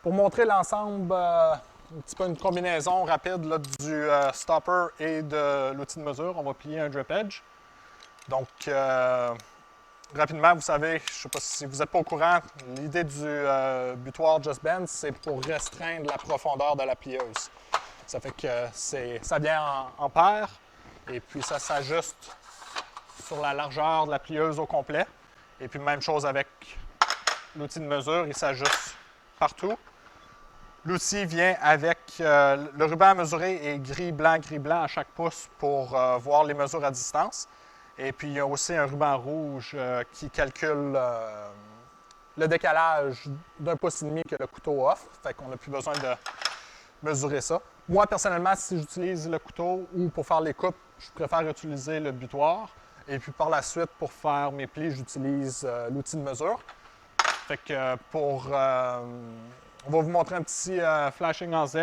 Pour montrer l'ensemble, un petit peu une combinaison rapide là, du stopper et de l'outil de mesure, on va plier un drip edge. Donc, rapidement, vous savez, je ne sais pas si vous n'êtes pas au courant, l'idée du butoir Just Bend, c'est pour restreindre la profondeur de la plieuse. Ça fait que ça vient en paire et puis ça s'ajuste sur la largeur de la plieuse au complet. Et puis même chose avec l'outil de mesure, il s'ajuste partout. L'outil vient avec le ruban à mesurer est gris-blanc à chaque pouce pour voir les mesures à distance. Et puis il y a aussi un ruban rouge qui calcule le décalage d'un pouce et demi que le couteau offre. Fait qu'on n'a plus besoin de mesurer ça. Moi, personnellement, si j'utilise le couteau ou pour faire les coupes, je préfère utiliser le butoir. Et puis par la suite, pour faire mes plis, j'utilise l'outil de mesure. Fait que on va vous montrer un petit flashing en Z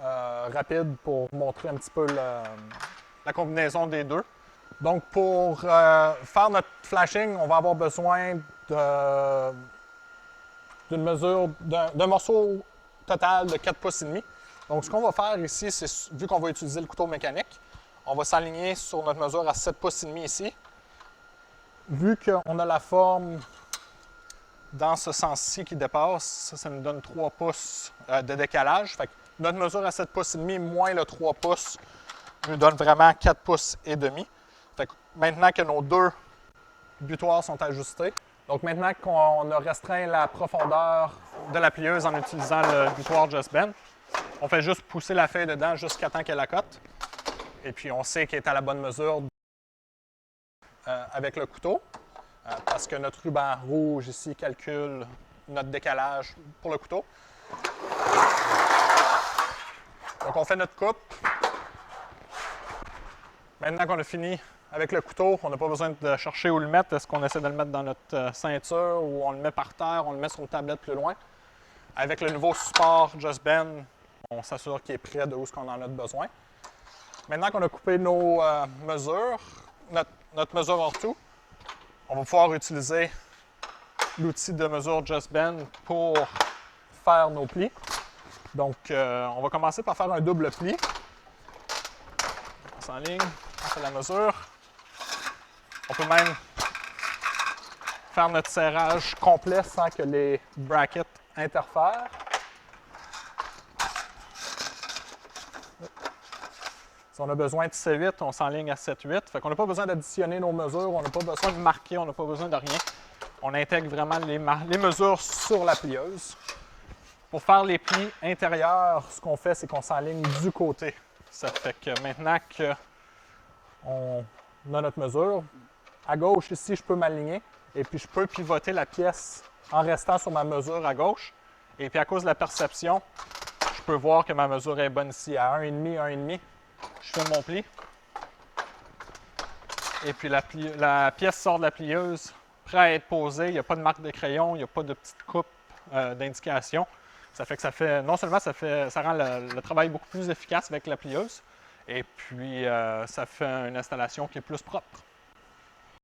rapide pour montrer un petit peu la combinaison des deux. Donc pour faire notre flashing, on va avoir besoin d'une mesure, d'un morceau total de 4 pouces et demi. Donc ce qu'on va faire ici, c'est vu qu'on va utiliser le couteau mécanique, on va s'aligner sur notre mesure à 7 pouces et demi ici. Vu qu'on a la forme dans ce sens-ci qui dépasse, ça nous donne 3 pouces de décalage. Fait que notre mesure à 7 pouces et demi moins le 3 pouces nous donne vraiment 4 pouces et demi. Fait que maintenant que nos deux butoirs sont ajustés, donc maintenant qu'on a restreint la profondeur de la plieuse en utilisant le butoir Just Bend, on fait juste pousser la feuille dedans jusqu'à temps qu'elle accote. Et puis on sait qu'elle est à la bonne mesure avec le couteau. Parce que notre ruban rouge ici calcule notre décalage pour le couteau. Donc on fait notre coupe. Maintenant qu'on a fini avec le couteau, on n'a pas besoin de chercher où le mettre. Est-ce qu'on essaie de le mettre dans notre ceinture ou on le met par terre, on le met sur une tablette plus loin. Avec le nouveau support Just Bend, on s'assure qu'il est près de où on en a besoin. Maintenant qu'on a coupé nos mesures, notre mesure hors tout, on va pouvoir utiliser l'outil de mesure Just Bend pour faire nos plis. Donc, on va commencer par faire un double pli. On s'enligne, on fait la mesure. On peut même faire notre serrage complet sans que les brackets interfèrent. Si on a besoin de C8, on s'enligne à 7-8. Fait qu'on n'a pas besoin d'additionner nos mesures, on n'a pas besoin de marquer, on n'a pas besoin de rien. On intègre vraiment les mesures sur la plieuse. Pour faire les plis intérieurs, ce qu'on fait, c'est qu'on s'enligne du côté. Ça fait que maintenant qu'on a notre mesure, à gauche ici, je peux m'aligner et puis je peux pivoter la pièce en restant sur ma mesure à gauche. Et puis à cause de la perception, je peux voir que ma mesure est bonne ici à 1,5, 1,5. Je fais mon pli. Et puis la pièce sort de la plieuse, prêt à être posée. Il n'y a pas de marque de crayon, il n'y a pas de petite coupe d'indication. Ça fait que non seulement ça rend le travail beaucoup plus efficace avec la plieuse, et puis ça fait une installation qui est plus propre.